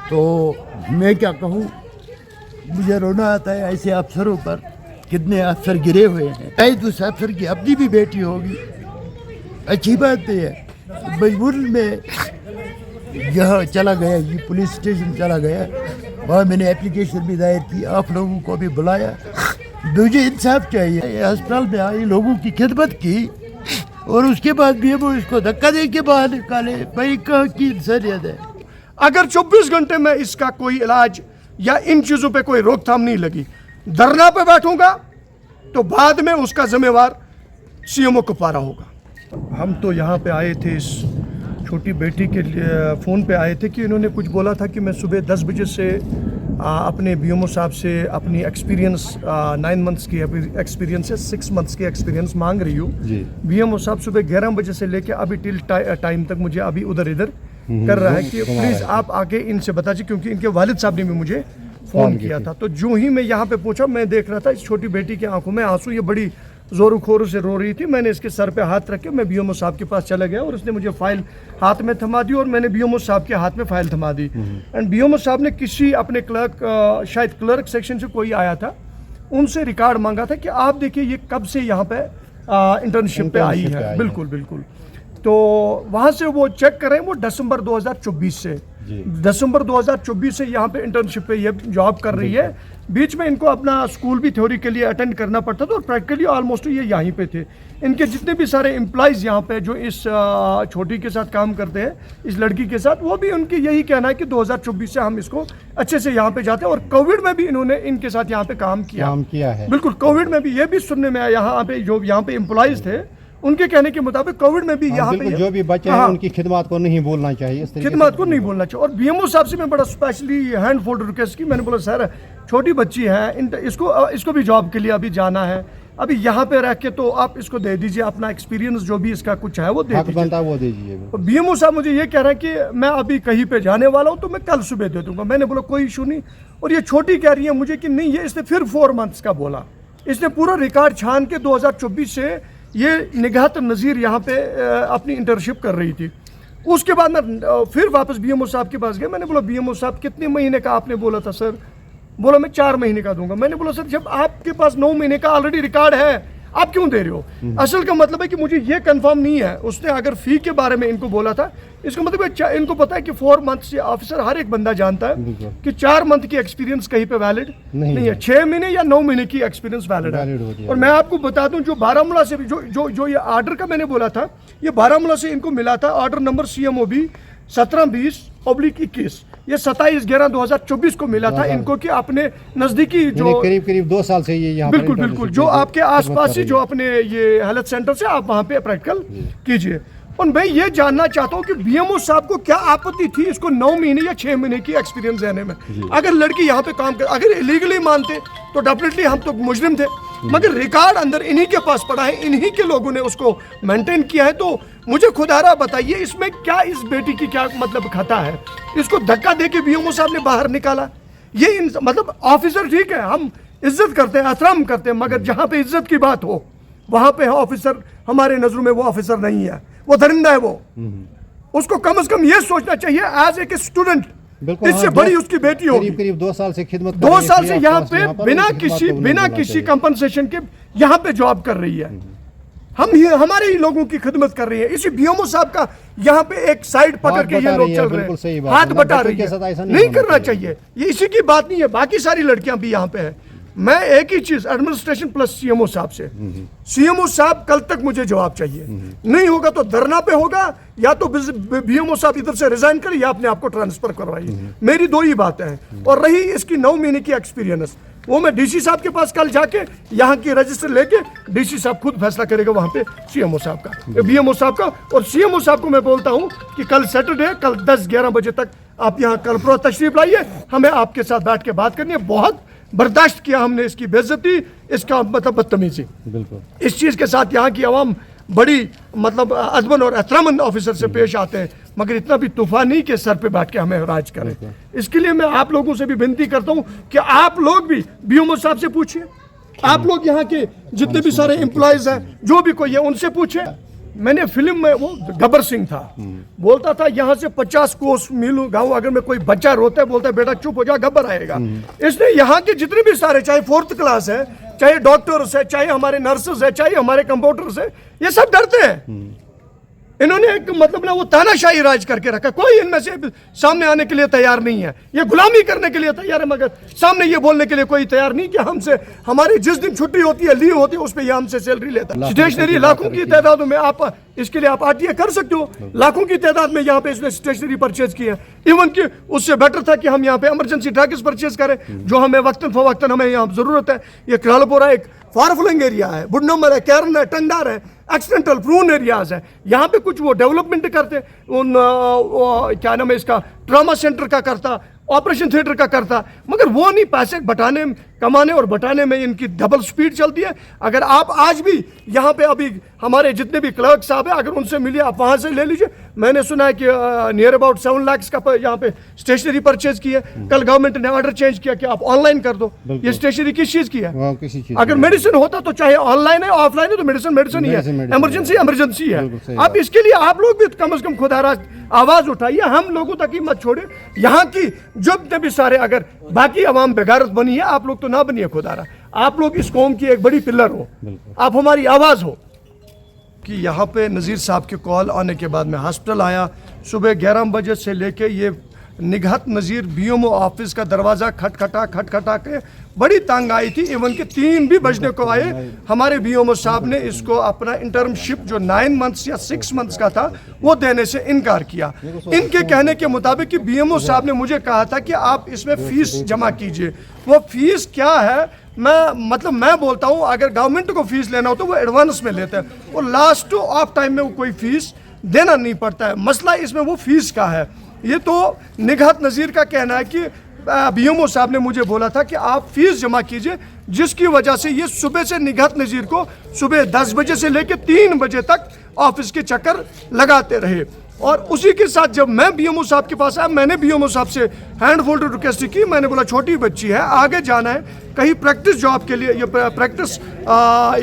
تو میں کیا کہوں, مجھے رونا آتا ہے ایسے افسروں پر. کتنے افسر گرے ہوئے ہیں. شاید اس افسر کی اپنی بھی بیٹی ہوگی, اچھی بات نہیں ہے. مجبوراً میں یہاں چلا گیا, یہ پولیس اسٹیشن چلا گیا, وہاں میں نے اپلیکیشن بھی دائر کی, آپ لوگوں کو بھی بلایا. مجھے انصاف چاہیے. ہسپتال میں آئی, لوگوں کی خدمت کی, اور اس کے بعد بھی وہ اس کو دھکا دے کے باہر نکالے. بھائی کہاں کی انسانیت ہے؟ اگر 24 گھنٹے میں اس کا کوئی علاج یا ان چیزوں پہ کوئی روک تھام نہیں لگی, دھرنا پہ بیٹھوں گا تو بعد میں اس کا ذمہ وار سی ایم او کپوارہ ہوگا. ہم تو یہاں پہ آئے تھے, اس چھوٹی بیٹی کے لیے فون پہ آئے تھے کہ انہوں نے کچھ بولا تھا کہ میں صبح 10 بجے سے اپنے بی ایم او صاحب سے اپنی ایکسپیرینس 9 منتھس کی ایکسپیرینس ہے, 6 منتھس کی ایکسپیرینس مانگ رہی ہوں. بی ایم او صاحب صبح 11 بجے سے لے کے ابھی ٹل ٹائم تک مجھے ابھی ادھر کر رہا ہے کہ پلیز آپ آگے ان سے بتا دیجیے, کیونکہ ان کے والد صاحب نے بھی مجھے فون کیا تھا. تو جو ہی میں یہاں پہ پہنچا, میں دیکھ رہا تھا اس چھوٹی بیٹی کی آنکھوں میں آنسو, یہ بڑی زور و خوروں سے رو رہی تھی. میں نے اس کے سر پہ ہاتھ رکھ کے میں بی ایم او صاحب کے پاس چلا گیا, اور اس نے مجھے فائل ہاتھ میں تھما دی, اور میں نے بی ایم او صاحب کے ہاتھ میں فائل تھما دی. اینڈ بی ایم او صاحب نے کسی اپنے کلرک, شاید کلرک سیکشن سے کوئی آیا تھا, ان سے ریکارڈ مانگا تھا کہ آپ دیکھیے یہ کب سے یہاں پہ انٹرنشپ پہ آئی ہے. بالکل بالکل. تو وہاں سے وہ چیک کر رہے ہیں, وہ دسمبر 2024 سے دسمبر 2024 سے یہاں پہ انٹرنشپ پہ یہ جاب کر رہی ہے. بیچ میں ان کو اپنا اسکول بھی تھیوری کے لیے اٹینڈ کرنا پڑتا تھا, اور پریکٹیکلی آلموسٹ یہ یہیں پہ تھے. ان کے جتنے بھی سارے امپلائیز یہاں پہ جو اس چھوٹی کے ساتھ کام کرتے ہیں, اس لڑکی کے ساتھ, وہ بھی ان کی یہی کہنا ہے کہ 2024 سے ہم اس کو اچھے سے یہاں پہ جاتے ہیں. اور کووڈ میں بھی انہوں نے ان کے ساتھ یہاں پہ کام کیا ہے. بالکل, کووڈ میں بھی یہ بھی سننے میں آیا, یہاں پہ جو یہاں پہ امپلائیز تھے ان کے کہنے کے مطابق کووڈ میں بھی یہاں پہ جو بھی بچے ہیں ان کی خدمات کو نہیں بولنا چاہیے, خدمات کو نہیں بولنا چاہیے. اور بی ایم او صاحب سے میں بڑا اسپیشلی ہینڈ فولڈ ریکویسٹ کی. میں نے بولا سر چھوٹی بچی ہے, اس کو بھی جاب کے لیے ابھی جانا ہے, ابھی یہاں پہ رہ کے تو آپ اس کو دے دیجئے اپنا ایکسپیرینس جو بھی اس کا کچھ ہے وہ دے دیجئے. بی ایم او صاحب مجھے یہ کہہ رہا ہے کہ میں ابھی کہیں پہ جانے والا ہوں تو میں کل صبح دے دوں گا. میں نے بولا کوئی ایشو نہیں. اور یہ چھوٹی کہہ رہی ہے مجھے کہ نہیں, یہ اس نے پھر 4 منتھس کا بولا. اس نے پورا ریکارڈ چھان کے 2024 سے یہ نگہت نظیر یہاں پہ اپنی انٹرنشپ کر رہی تھی. اس کے بعد میں پھر واپس بی ایم او صاحب کے پاس گیا. میں نے بولا بی ایم او صاحب کتنے مہینے کا آپ نے بولا تھا؟ سر بولا میں 4 مہینے کا دوں گا. میں نے بولا سر جب آپ کے پاس 9 مہینے کا آلریڈی ریکارڈ ہے, آپ کیوں دے رہے ہو؟ اصل کا مطلب ہے کہ مجھے یہ کنفرم نہیں ہے. اس نے اگر فی کے بارے میں ان کو بولا تھا, اس کا مطلب ہے ان کو پتا ہے کہ 4 منتھ سے آفیسر ہر ایک بندہ جانتا ہے کہ 4 منتھ کی ایکسپیرینس کہیں پہ ویلڈ نہیں ہے, 6 مہینے یا 9 مہینے کی ایکسپیرینس ویلڈ ہے. اور میں آپ کو بتا دوں جو بارہمولہ سے جو یہ آرڈر کا میں نے بولا تھا, یہ بارہمولہ سے ان کو ملا تھا آرڈر نمبر CMOB 1720/21. یہ 27/11/2024 کو ملا تھا ان کو کہ اپنے نزدیکی جو قریب 2 سال سے یہ بالکل جو آپ کے آس پاس ہی جو اپنے یہ ہیلتھ سینٹر سے آپ وہاں پہ پریکٹیکل کیجئے. اور میں یہ جاننا چاہتا ہوں کہ بی ایم او صاحب کو کیا آپتی تھی اس کو 9 مہینے یا 6 مہینے کی ایکسپیرینس دینے میں. اگر لڑکی یہاں پہ کام کر, اگر الیگلی مانتے تو ڈیفینیٹلی ہم تو مجرم تھے, مگر ریکارڈ اندر انہی کے پاس پڑا ہے, انہی کے لوگوں نے اس کو مینٹین کیا ہے. تو مجھے خدارا بتائیے اس میں کیا, اس بیٹی کی کیا مطلب خطا ہے؟ اس کو دھکا دے کے بی ایم او صاحب نے باہر نکالا. یہ مطلب آفیسر ٹھیک ہے, ہم عزت کرتے ہیں, احترام کرتے ہیں, مگر جہاں پہ عزت کی بات ہو وہاں پہ آفیسر ہمارے نظروں میں وہ آفیسر نہیں ہے, وہ درندہ ہے. وہ اس کو کم از کم یہ سوچنا چاہیے ایز اے اسٹوڈنٹ, اس سے بڑی اس کی بیٹی ہوگی, قریب 2 سال سے خدمت 2 سال سے یہاں پہ بنا کسی کمپنسیشن کے یہاں پہ جاب کر رہی ہے. ہمارے ہی لوگوں کی خدمت کر رہی ہے. اسی بی ایم او صاحب کا یہاں پہ ایک سائڈ پکڑ کے یہ لوگ چل رہے ہیں, ہاتھ بٹا رہی ہے. نہیں کرنا چاہیے, یہ اسی کی بات نہیں ہے, باقی ساری لڑکیاں بھی یہاں پہ ہیں. میں ایک ہی چیز administration plus C M O صاحب سے, سی ایم او صاحب کل تک مجھے جواب چاہیے. نہیں ہوگا تو دھرنا پہ ہوگا, یا تو بی ایم او صاحب ادھر سے ریزائن کرے یا اپنے آپ کو ٹرانسفر کروائیے. میری 2 ہی باتیں ہیں. اور رہی اس کی 9 مہینے کی ایکسپیرینس, وہ میں ڈی سی صاحب کے پاس کل جا کے یہاں کی رجسٹر لے کے ڈی سی صاحب خود فیصلہ کرے گا وہاں پہ سی ایم او صاحب کا, بی ایم او صاحب کا. اور سی ایم او صاحب کو میں بولتا ہوں کہ کل سیٹرڈے, کل 10-11 بجے تک آپ یہاں کلپرو تشریف لائیے, ہمیں آپ کے ساتھ بیٹھ کے بات کرنی ہے. بہت برداشت کیا ہم نے اس کی بے عزتی, اس کا مطلب بدتمیزی. اس چیز کے ساتھ یہاں کی عوام بڑی مطلب ادب اور احترام آفیسر سے پیش آتے ہیں, مگر اتنا بھی طوفان نہیں کہ سر پہ بیٹھ کے ہمیں راج کریں. اس کے لیے میں آپ لوگوں سے بھی بنتی کرتا ہوں کہ آپ لوگ بھی بی ایم او صاحب سے پوچھیں, آپ لوگ یہاں کے جتنے بھی سارے امپلائیز ہیں جو بھی کوئی ہے ان سے پوچھیں. मैंने फिल्म में वो गब्बर सिंह था, बोलता था यहाँ से 50 कोस मील गाँव अगर में कोई बच्चा रोता है बोलता है बेटा चुप हो जा गब्बर आएगा। इसलिए यहाँ के जितने भी सारे चाहे 4th क्लास है, चाहे डॉक्टर्स है, चाहे हमारे नर्सेज है, चाहे हमारे कंपाउंडर्स है, ये सब डरते हैं। इन्होंने एक मतलब ना वो तानाशाही राज करके रखा, कोई इनमें से सामने आने के लिए तैयार नहीं है। ये गुलामी करने के लिए तैयार है मगर सामने ये बोलने के लिए कोई तैयार नहीं कि हमसे हमारी जिस दिन छुट्टी होती है, लीव होती है, उस पर ये हमसे सैलरी लेता है। स्टेशनरी लाखों की तादाद में आप इसके लिए आप आरटीए कर सकते हो, लाखों की तादाद में यहाँ पे इसने स्टेशनरी परचेज की है। इवन कि उससे बेटर था कि हम यहाँ पे इमरजेंसी ड्रग्स परचेज करें जो हमें वक्तन फवक्तन हमें यहाँ जरूरत है। ये करालपोरा एक फार फ्लंग एरिया है, बुडनम्बर है, कैरन है, टंगडार है, एक्सीडेंटल प्रून एरियाज है। यहाँ पे कुछ वो डेवलपमेंट करते, उन क्या नाम है इसका, ट्रॉमा सेंटर का करता, ऑपरेशन थिएटर का करता, मगर वो नहीं, पैसे बटाने कमाने और बटाने में इनकी डबल स्पीड चलती है। अगर आप आज भी यहाँ पे अभी हमारे जितने भी क्लर्क साहब हैं अगर उनसे मिलिए आप वहाँ से ले लीजिए। मैंने सुना है कि नियर अबाउट 7 लाख का यहाँ पे स्टेशनरी परचेज की है। कल गवर्नमेंट ने ऑर्डर चेंज किया कि आप ऑनलाइन कर दो। ये स्टेशनरी किस चीज़ की है? अगर मेडिसिन होता तो चाहे ऑनलाइन है ऑफलाइन है तो मेडिसिन ही है, इमरजेंसी है। आप इसके लिए आप लोग भी कम से कम खुदारा आवाज उठाइए, हम लोगों तक ही मत छोड़े। यहाँ की जो भी सारे अगर बाकी आवाम बेगारत बनी है, आप लोग तो ना बनिए खुदारा, आप लोग इस कौम की एक बड़ी पिलर हो, आप हमारी आवाज हो। कि यहाँ पे नज़ीर साहब के कॉल आने के बाद मैं हॉस्पिटल आया। सुबह 11 बजे से लेके ये निगहत नज़ीर बीएमओ ऑफिस का दरवाज़ा खटखटा के बड़ी तंग आई थी। इवन के 3 भी बजने को आए। हमारे बीएमओ साहब ने इसको अपना इंटर्नशिप जो 9 मंथ्स या 6 मंथ्स का था वो देने से इनकार किया। इनके कहने के मुताबिक कि बीएमओ साहब ने मुझे कहा था कि आप इसमें फीस जमा कीजिए। वो फीस क्या है मैं बोलता हूँ अगर गवर्नमेंट को फीस लेना हो तो वो एडवांस में लेते हैं, वो लास्ट ऑफ टाइम में वो कोई फीस देना नहीं पड़ता है। मसला इसमें वो फीस का है। ये तो निगहत नज़ीर का कहना है कि बीएमओ साहब ने मुझे बोला था कि आप फीस जमा कीजिए, जिसकी वजह से ये सुबह से निगहत नज़ीर को सुबह 10 बजे से लेकर 3 बजे तक ऑफिस के चक्कर लगाते रहे। और उसी के साथ जब मैं बीएमओ साहब के पास आया, मैंने बीएमओ साहब से हैंड फोल्डेड रिक्वेस्ट की। मैंने बोला छोटी बच्ची है, आगे जाना है कहीं प्रैक्टिस जॉब के लिए, ये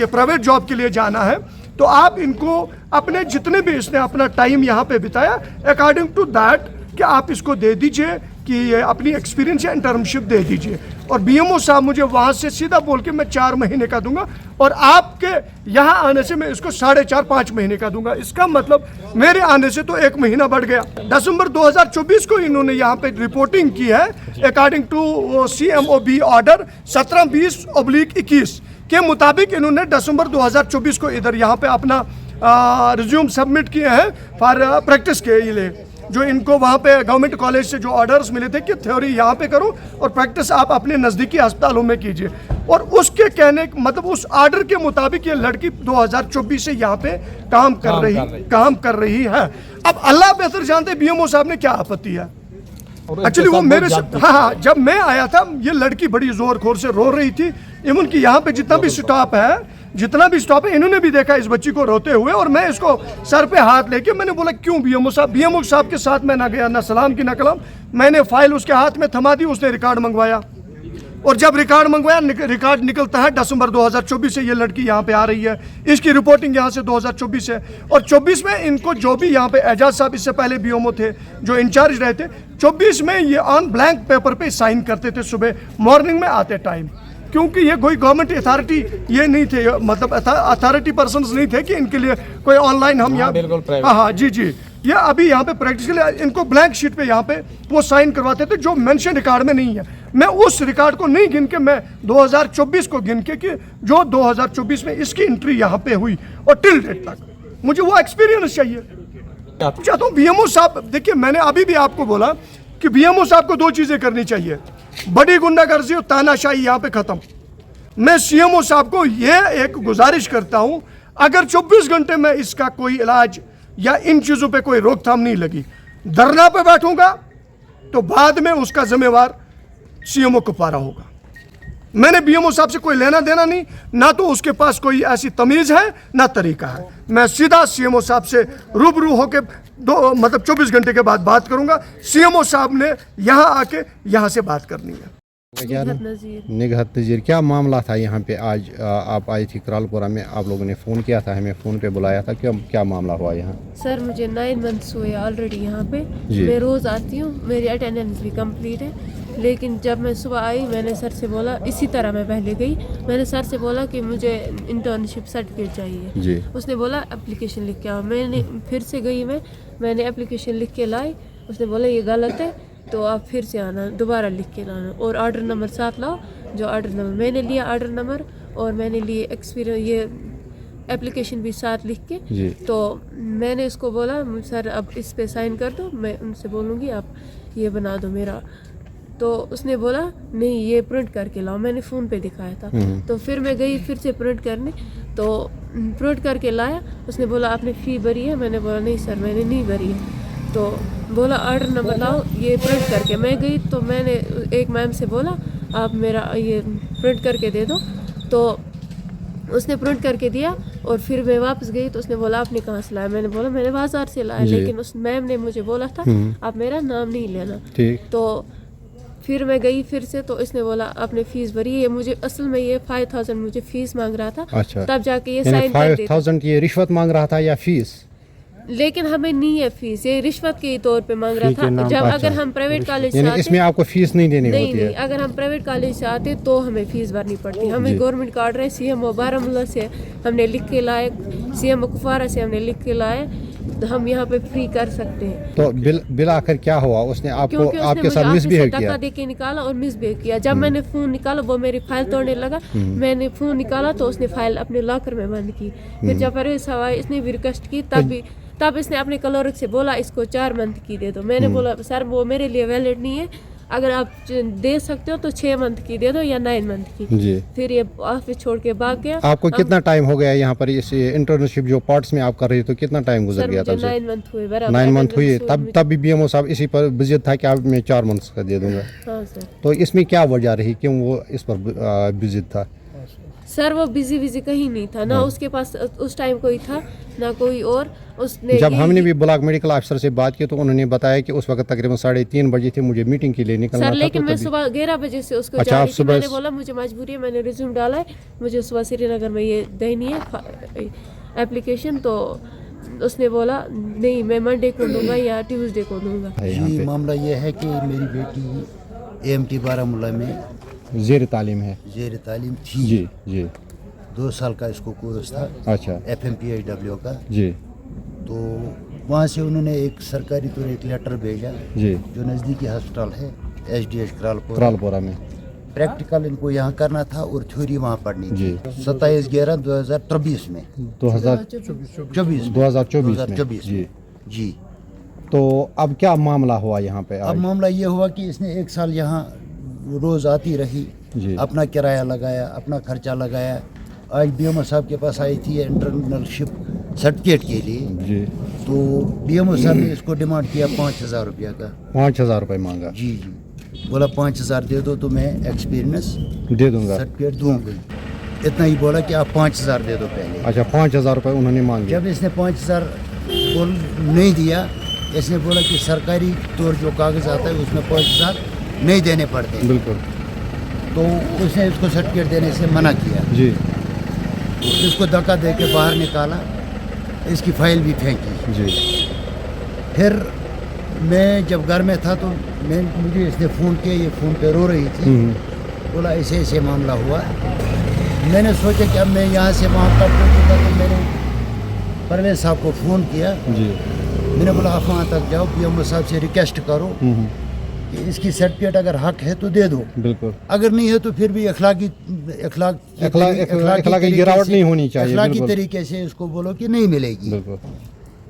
प्राइवेट जॉब के लिए जाना है, तो आप इनको अपने जितने भी इसने अपना टाइम यहाँ पे बिताया अकॉर्डिंग टू दैट कि आप इसको दे दीजिए कि ये अपनी एक्सपीरियंस या इंटर्नशिप दे दीजिए। और बीएमओ साहब मुझे वहाँ से सीधा बोल के मैं 4 महीने का दूंगा और आपके यहाँ आने से मैं इसको 4.5-5 महीने का दूंगा। इसका मतलब मेरे आने से तो 1 महीना बढ़ गया। दिसंबर 2024 को इन्होंने यहाँ पे रिपोर्टिंग की है अकॉर्डिंग टू CMOB ऑर्डर 1720/21 के मुताबिक इन्होंने दिसंबर 2024 को इधर यहाँ पे अपना रिज्यूम सबमिट किए हैं फॉर प्रैक्टिस के लिए। जो इनको वहाँ पे गवर्नमेंट कॉलेज से जो ऑर्डर्स मिले थे कि थ्योरी यहाँ पे करो और प्रैक्टिस आप अपने नज़दीकी अस्पतालों में कीजिए, और उसके कहने मतलब उस ऑर्डर के मुताबिक ये लड़की 2024 से यहाँ पे काम कर रही है। अब अल्लाह बेहतर जानते बीएमओ साहब ने क्या आपत्ति है। एक्चुअली वो मेरे से हाँ जब मैं आया था ये लड़की बड़ी जोर खोर से रो रही थी। इवन कि यहाँ पे जितना भी स्टॉप है इन्होंने भी देखा इस बच्ची को रोते हुए, और मैं इसको सर पे हाथ लेके मैंने बोला क्यों बीएमओ साहब के साथ मैं ना गया ना सलाम की ना कलाम। मैंने फाइल उसके हाथ में थमा दी, उसने रिकॉर्ड मंगवाया, और जब रिकॉर्ड मंगवाया रिकॉर्ड निकलता है दिसंबर 2024 से ये लड़की यहाँ पे आ रही है। इसकी रिपोर्टिंग यहाँ से 2024 है, और 24 में इनको जो भी यहाँ पे एजाज साहब इससे पहले बीएमओ थे जो इंचार्ज रहे थे, 24 में ये ऑन ब्लैंक पेपर पे साइन करते थे सुबह मॉर्निंग में आते टाइम, क्योंकि ये कोई गवर्नमेंट अथॉरिटी ये नहीं थे, मतलब अथॉरिटी पर्सन्स नहीं थे कि इनके लिए कोई ऑनलाइन हम यहाँ हाँ जी ये अभी यहाँ पे प्रैक्टिस के लिए इनको ब्लैंक शीट पे यहाँ पे वो साइन करवाते थे जो मेंशन रिकॉर्ड में नहीं है। मैं उस रिकॉर्ड को नहीं गिन के मैं 2024 को गिन के कि जो 2024 में इसकी एंट्री यहाँ पे हुई और टिल डेट तक मुझे वो एक्सपीरियंस चाहिए। चाहता हूँ बीएमओ साहब, देखिए मैंने अभी भी आपको बोला कि बीएमओ साहब को 2 चीज़ें करनी चाहिए, बड़ी गुंडागर्दी और तानाशाही यहाँ पे खत्म। मैं सीएमओ साहब को ये एक गुजारिश करता हूँ, अगर 24 घंटे में इसका कोई इलाज या इन चीज़ों पे कोई रोकथाम नहीं लगी, धरना पे बैठूंगा तो बाद में उसका जिम्मेवार सीएमओ कुपवारा होगा। मैंने बीएमओ साहब से कोई लेना देना नहीं, ना तो उसके पास कोई ऐसी तमीज़ है ना तरीका है। मैं सीधा सीएमओ साहब से रूबरू होकर 24 घंटे के बाद बात करूंगा। सीएमओ साहब ने यहाँ आके यहाँ से बात करनी है। क्या निगहत नाम? नज़ीर। निगहत नज़ीर, क्या मामला था यहाँ पे आज? आप आई थी करालपुरा में, आप लोगों ने फ़ोन किया था, हमें फ़ोन पे बुलाया था, क्या मामला हुआ यहाँ? सर मुझे 9 मंथ्स हुए ऑलरेडी यहाँ पे। जी। मैं रोज़ आती हूँ, मेरी अटेंडेंस भी कंप्लीट है, लेकिन जब मैं सुबह आई मैंने सर से बोला, इसी तरह मैं पहले गई, मैंने सर से बोला कि मुझे इंटर्नशिप सर्टिफिकेट चाहिए। जी। उसने बोला एप्लीकेशन लिख के आओ। मैंने फिर से गई, मैंने एप्लीकेशन लिख के लाई। उसने बोला ये गलत है तो आप फिर से आना, दोबारा लिख के लाना और ऑर्डर नंबर साथ लाओ। जो ऑर्डर नंबर मैंने लिया, ऑर्डर नंबर, और मैंने लिए एक्सपीरियंस, ये एप्लीकेशन भी साथ लिख के। जी। तो मैंने उसको बोला सर अब इस पे साइन कर दो, मैं उनसे बोलूँगी आप ये बना दो मेरा। तो उसने बोला नहीं ये प्रिंट करके लाओ, मैंने फ़ोन पे दिखाया था। तो फिर मैं गई फिर से प्रिंट करने, तो प्रिंट करके लाया। उसने बोला आपने फ़ी भरी है? मैंने बोला नहीं सर मैंने नहीं भरी है। तो बोला ऑर्डर नंबर लाओ, ये प्रिंट करके। मैं गई तो मैंने एक मैम से बोला आप मेरा ये प्रिंट करके दे दो। तो उसने प्रिंट करके दिया और फिर मैं वापस गई तो उसने बोला आपने कहाँ से लाया? मैंने बोला मैंने बाजार से लाया, जी। लेकिन उस मैम ने मुझे बोला था आप मेरा नाम नहीं लेना। ठीक। तो फिर मैं गई फिर से, तो इसने बोला आपने फीस भरी है। मुझे असल में ये 5000 मुझे फीस मांग रहा था। अच्छा। तब जाके ये यानी साइन कर देता, 5000 ये रिश्वत मांग रहा था या फीस? लेकिन हमें नहीं है फीस, ये रिश्वत के तौर पे मांग रहा फी के था। नाम जब पर, अगर अच्छा। हम प्राइवेट कॉलेज से यानी आते, इसमें आपको फीस नहीं देनी नहीं होती नहीं, है? अगर हम प्राइवेट कॉलेज से आते तो हमें फीस भरनी पड़ती। जी। हमें गवर्नमेंट का ऑर्डर है, सीएमओ बारामूला से हमने लिख के लाए, सीएमओ कुपवारा से हमने लिख के लाए, तो हम यहाँ पे फ्री कर सकते हैं। तो बिल आखिर क्या हुआ? उसने आपको क्योंकि उसने आपके मुझे साथ ऑफिस से मिसबिहेव धक्का किया? दे के निकाला और मिसबिहेव किया। जब मैंने फ़ोन निकाला वो मेरी फाइल तोड़ने लगा। मैंने फ़ोन निकाला तो उसने फाइल अपने लॉकर में बंद की। फिर जब परवेज हवाई इसने भी रिक्वेस्ट की, तब इसने अपने क्लर्क से बोला इसको 4 मंथ की दे दो। मैंने बोला सर वो मेरे लिए वैलिड नहीं है, अगर आप दे सकते हो तो 6 मंथ की दे दो या 9 मंथ की। जी। फिर ये ऑफिस छोड़ के भाग गया। आपको कितना टाइम हो गया यहाँ पर इस इंटर्नशिप जो पार्ट्स में आप कर रही, तो कितना टाइम गुजर सर गया मुझे तब से? 9 मंथ हुए बराबर। 9 मंथ हुए, attendance तब भी बीएमओ साहब इसी पर बिजी था कि आप मैं 4 मंथ्स का दे दूंगा। हाँ सर। तो इसमें क्या वजह रही, क्यों वो इस पर बिजी था? सर वो बिजी कहीं नहीं था, ना उसके पास उस टाइम कोई था ना कोई और। उसने जब ये- हमने भी ब्लॉक मेडिकल ऑफिसर से बात की तो उन्होंने बताया कि उस वक्त तकरीबन 3:30 बजे थे, मुझे मीटिंग के लिए निकलना सर था। लेकिन तो मैं तभी- सुबह 11 बजे से उसको अच्छा, जा आप रही थी। सुबह- मैंने बोला मुझे मजबूरी है, मैंने रिज्यूम डाला है, मुझे सुबह श्रीनगर में ये देनी है एप्लीकेशन। तो उसने बोला नहीं मैं मंडे को दूंगा या ट्यूसडे को दूंगा। है यहाँ जी पे मामला ये है कि मेरी बेटी AMT बारामूला में जेर तालीम है। जेर तालीम थी। जी जी। 2 साल का इसको कोर्स था अच्छा। FMPHW का। जी तो वहाँ से उन्होंने एक सरकारी तौर एक लेटर भेजा जी। जो नज़दीकी हस्पताल है SDH करालपुर। करालपुरा में। प्रैक्टिकल इनको यहाँ करना था और थ्योरी वहाँ पढ़नी थी। जी। 27/11/2023 में 2024 2024 जी। जी। तो अब क्या मामला हुआ यहाँ पे अब आज? मामला ये हुआ कि इसने 1 साल यहाँ रोज़ आती रही, जी। अपना किराया लगाया, अपना खर्चा लगाया। आज BMO साहब के पास आई थी इंटर्नशिप सर्टिफिकेट के लिए। जी। तो BMO साहब ने इसको डिमांड किया 5000 रुपया का। 5000 रुपये मांगा। जी जी। बोला 5000 दे दो तो मैं एक्सपीरियंस दे दूंगा। सर्टिफिकेट दूंगी। इतना ही बोला कि आप 5000 दे दो पहले। अच्छा, 5000 रुपये उन्होंने मांगे। जब इसने 5000 बोल नहीं दिया, इसने बोला कि सरकारी तौर जो कागज आता है उसमें 5000 नहीं देने पड़ते। बिल्कुल। तो उसने इसको सर्टिफिकेट देने से मना किया। जी इसको धक्का दे के बाहर निकाला, इसकी फाइल भी फेंकी। जी। फिर मैं जब घर में था तो मुझे इसने फ़ोन किया, ये फ़ोन पे रो रही थी। बोला ऐसे ऐसे मामला हुआ। मैंने सोचा कि अब मैं यहाँ से वहाँ तक पहुँचूँगा, तो मैंने परवेज साहब को फ़ोन किया। जी। मैंने बोला आप वहाँ तक जाओ, BMO साहब से रिक्वेस्ट करो कि इसकी सर्टिफिकेट अगर हक है तो दे दो, बिल्कुल। अगर नहीं है तो फिर भी अखलाकी गिरावट नहीं होनी चाहिए। अखलाकी बिल्कुल। तरीके से इसको बोलो कि नहीं मिलेगी। बिल्कुल।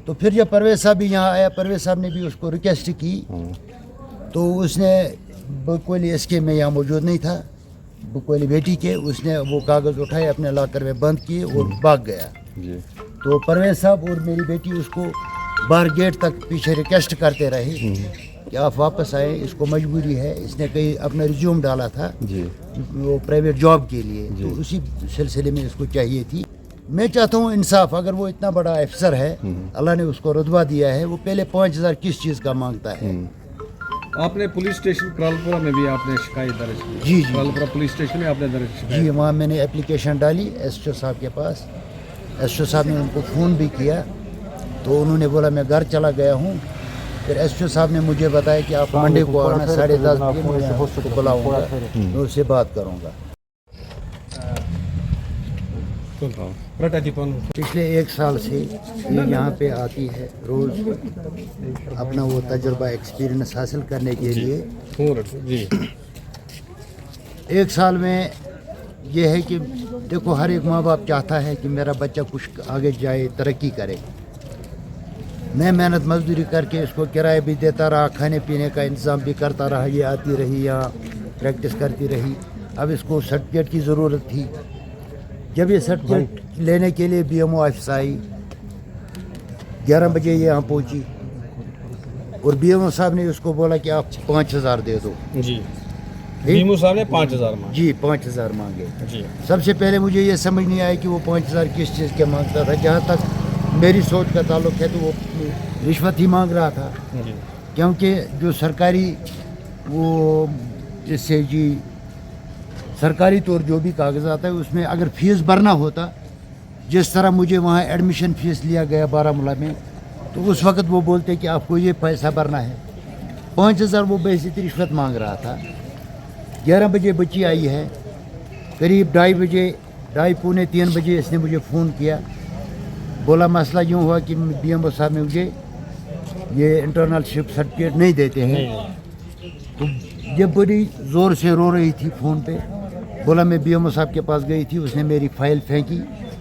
तो फिर जब परवेज साहब भी यहाँ आया, परवेज साहब ने भी उसको रिक्वेस्ट की, तो उसने बकोली इसके में यहाँ मौजूद नहीं था, बकोली बेटी के, उसने वो कागज़ उठाए अपने लॉकर में बंद किए और भाग गया। जी। तो परवेज साहब और मेरी बेटी उसको बाहर गेट तक पीछे रिक्वेस्ट करते रहे कि आप वापस आए, इसको मजबूरी है। इसने कहीं अपना रिज्यूम डाला था जी। वो प्राइवेट जॉब के लिए, तो उसी सिलसिले में इसको चाहिए थी। मैं चाहता हूँ इंसाफ, अगर वो इतना बड़ा अफसर है, अल्लाह ने उसको रुतबा दिया है, वो पहले 5000 किस चीज़ का मांगता है? आपने पुलिस स्टेशन करालपुरा में भी आपने शिकायत दर्ज की? जी, जी। करालपुरा पुलिस स्टेशन में आपने दर्ज शिकायत? जी, वहाँ मैंने एप्लीकेशन डाली एसओ साहब के पास। एसओ साहब ने उनको फ़ोन भी किया तो उन्होंने बोला मैं घर चला गया हूँ। फिर एसओ साहब ने मुझे बताया कि आप मंडे को आना 10:30 बजे मैं उसको बुलाऊँगा, मैं उससे बात करूँगा। पिछले 1 साल से ये यहाँ पे आती है रोज़ अपना वो तजुर्बा एक्सपीरियंस हासिल करने के लिए। जी 1 साल में ये है कि देखो हर एक माँ बाप चाहता है कि मेरा बच्चा कुछ आगे जाए, तरक्की करे। मैं मेहनत मजदूरी करके इसको किराया भी देता रहा, खाने पीने का इंतज़ाम भी करता रहा। ये आती रही यहाँ प्रैक्टिस करती रही। अब इसको सर्टिफिकेट की ज़रूरत थी। जब ये सर्टिफिकेट लेने के लिए बीएमओ ऑफिस आई, 11 बजे ये यहाँ पहुँची और बीएमओ साहब ने उसको बोला कि आप 5,000 दे दो। जी बीमू साहब ने 5,000 मांगे? जी 5,000 मांगे। जी सबसे पहले मुझे ये समझ नहीं आया कि वो 5,000 किस चीज़ के मांगता था। जहाँ तक मेरी सोच का ताल्लुक है तो वो रिश्वत ही मांग रहा था, जी क्योंकि जो सरकारी वो जिससे जी सरकारी तौर जो भी कागजात है उसमें अगर फ़ीस भरना होता, जिस तरह मुझे वहाँ एडमिशन फ़ीस लिया गया बारामूला में, तो उस वक्त वो बोलते कि आपको ये पैसा भरना है। 5,000 वो बेइज्जती रिश्वत मांग रहा था। 11 बजे बच्ची आई है, करीब 2:30 पौने 3 बजे इसने मुझे फ़ोन किया। बोला मसला यूँ हुआ कि बीएमओ साहब ने मुझे ये इंटर्नशिप सर्टिफिकेट नहीं देते हैं। तो ये बड़ी ज़ोर से रो रही थी फ़ोन पे। बोला मैं बीएमओ साहब के पास गई थी, उसने मेरी फ़ाइल फेंकी।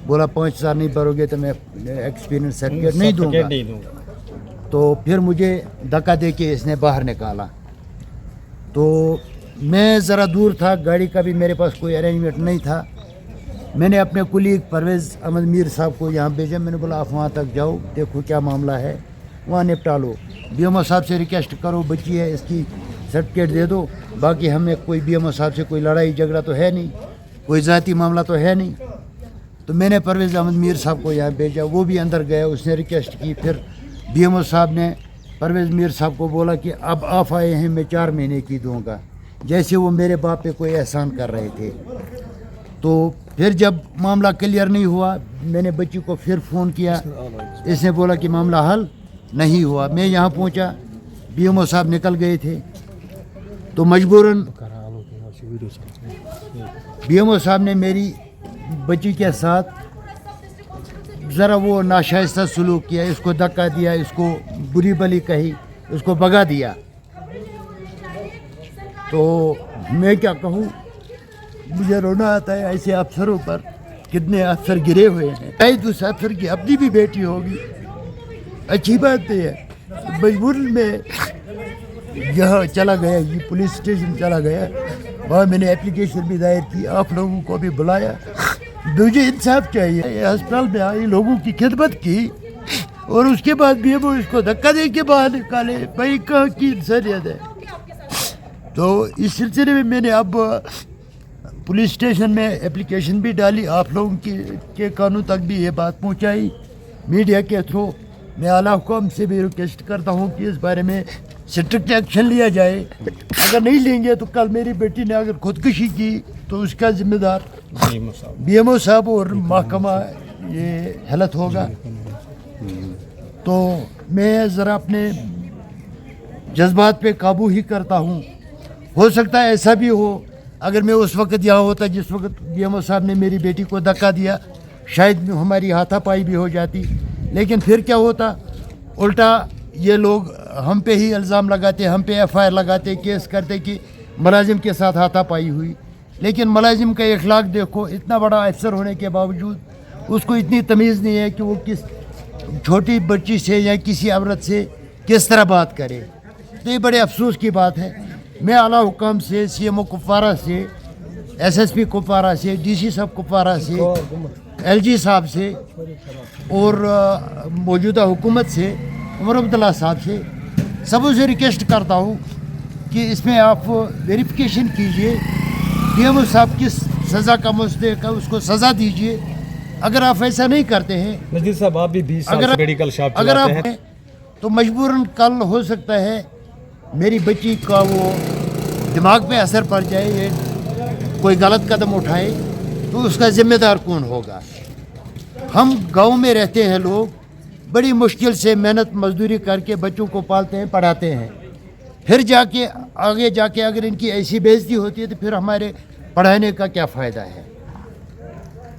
बोला 5,000 नहीं भरोगे तो मैं एक्सपीरियंस सर्टिफिकेट नहीं दूँगा। तो फिर मुझे धक्का दे के इसने बाहर निकाला। तो मैं ज़रा दूर था, गाड़ी का भी मेरे पास कोई अरेंजमेंट नहीं था। मैंने अपने कुलीग परवेज़ अहमद मीर साहब को यहाँ भेजा। मैंने बोला आप वहाँ तक जाओ, देखो क्या मामला है, वहाँ निपटा लो। बीएमओ साहब से रिक्वेस्ट करो, बच्ची है इसकी सर्टिफिकेट दे दो। बाकी हमें कोई बीएमओ साहब से कोई लड़ाई झगड़ा तो है नहीं, कोई ज़ाती मामला तो है नहीं। तो मैंने परवेज़ अहमद मीर साहब को यहाँ भेजा, वो भी अंदर गया, उसने रिक्वेस्ट की। फिर बीएमओ साहब ने परवेज़ मीर साहब को बोला कि अब आप आए हैं, मैं 4 महीने की दूँगा, जैसे वो मेरे बाप पे कोई एहसान कर रहे थे। तो फिर जब मामला क्लियर नहीं हुआ, मैंने बच्ची को फिर फ़ोन किया। इसने बोला कि मामला हल नहीं हुआ। मैं यहाँ पहुँचा, बीएमओ साहब निकल गए थे। तो मजबूरन बीएमओ साहब ने मेरी बच्ची के साथ ज़रा वो नाशाइस्ता सलूक किया, इसको धक्का दिया, इसको बुरी भली कही, उसको भगा दिया। तो मैं क्या कहूँ, मुझे रोना आता है ऐसे अफसरों पर। कितने अफसर गिरे हुए हैं। शायद उस अफसर की अपनी भी बेटी होगी, अच्छी बात नहीं है। मजबूर में यहाँ चला गया, ये पुलिस स्टेशन चला गया, वहाँ मैंने एप्लीकेशन भी दायर की, आप लोगों को भी बुलाया। मुझे इंसाफ चाहिए। अस्पताल में आई, लोगों की खिदमत की और उसके बाद भी वो इसको धक्का दे के बाहर निकाले। भाई कहाँ की इंसानियत है। तो इस सिलसिले में मैंने अब पुलिस स्टेशन में एप्लीकेशन भी डाली, आप लोगों के कानून तक भी ये बात पहुंचाई मीडिया के थ्रू। मैं आला हुकूम से भी रिक्वेस्ट करता हूं कि इस बारे में स्ट्रिक्ट एक्शन लिया जाए। अगर नहीं लेंगे तो कल मेरी बेटी ने अगर खुदकुशी की तो उसका जिम्मेदार बीएमओ साहब और महकमा ये हेल्थ होगा। तो मैं ज़रा अपने जज्बात पे काबू ही करता हूँ। हो सकता है ऐसा भी हो, अगर मैं उस वक्त यहाँ होता जिस वक्त बीएमओ साहब ने मेरी बेटी को धक्का दिया, शायद हमारी हाथापाई भी हो जाती। लेकिन फिर क्या होता, उल्टा ये लोग हम पे ही इल्ज़ाम लगाते, हम पे एफआईआर लगाते, केस करते कि मुलाजिम के साथ हाथापाई हुई। लेकिन मुलाजिम का इखलाक देखो, इतना बड़ा अफसर होने के बावजूद उसको इतनी तमीज़ नहीं है कि वो किस छोटी बच्ची से या किसी औरत से किस तरह बात करे। तो ये बड़े अफसोस की बात है। मैं आला हुकाम से, सीएमओ कुपवारा से, एसएसपी कुपवारा से, डीसी साहब कुपवारा से, एलजी साहब से और मौजूदा हुकूमत से, उमर अब्दुल्ला साहब से, सबों से रिक्वेस्ट करता हूँ कि इसमें आप वेरिफिकेशन कीजिए, बीएमओ साहब किस सज़ा का मुस्तहिक है उसको सज़ा दीजिए। अगर आप ऐसा नहीं करते हैं, नज़ीर साहब आप भी 20 साल से मेडिकल शॉप अगर चलाते आप हैं, तो मजबूरन कल हो सकता है मेरी बच्ची का वो दिमाग पे असर पड़ जाए, ये कोई गलत कदम उठाए, तो उसका जिम्मेदार कौन होगा? हम गांव में रहते हैं लोग, बड़ी मुश्किल से मेहनत मजदूरी करके बच्चों को पालते हैं, पढ़ाते हैं, फिर जाके आगे जाके अगर इनकी ऐसी बेइज्जती होती है तो फिर हमारे पढ़ाने का क्या फ़ायदा है?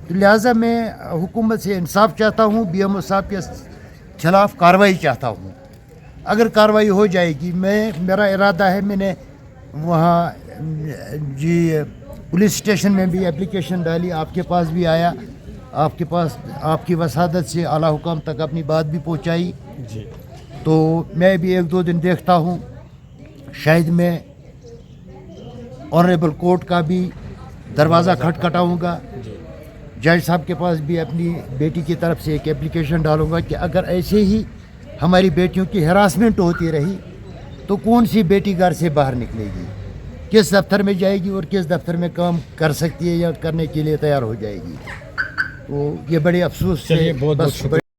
तो लिहाजा मैं हुकूमत से इंसाफ चाहता हूँ, BMO साहब के खिलाफ कार्रवाई चाहता हूँ। अगर कार्रवाई हो जाएगी, मेरा इरादा है, मैंने वहाँ जी पुलिस स्टेशन में भी एप्लीकेशन डाली, आपके पास भी आया, आपके पास आपकी वसादत से आला हुकाम तक अपनी बात भी पहुँचाई। जी तो मैं भी 1-2 दिन देखता हूँ, शायद मैं ऑनरेबल कोर्ट का भी दरवाज़ा खटखटाऊँगा, जज साहब के पास भी अपनी बेटी की तरफ से एक एप्लीकेशन डालूँगा कि अगर ऐसे ही हमारी बेटियों की हरासमेंट होती रही तो कौन सी बेटी घर से बाहर निकलेगी, किस दफ्तर में जाएगी और किस दफ्तर में काम कर सकती है या करने के लिए तैयार हो जाएगी। तो ये बड़े अफसोस से चलिए, बहुत बहुत बस शुक्रिया।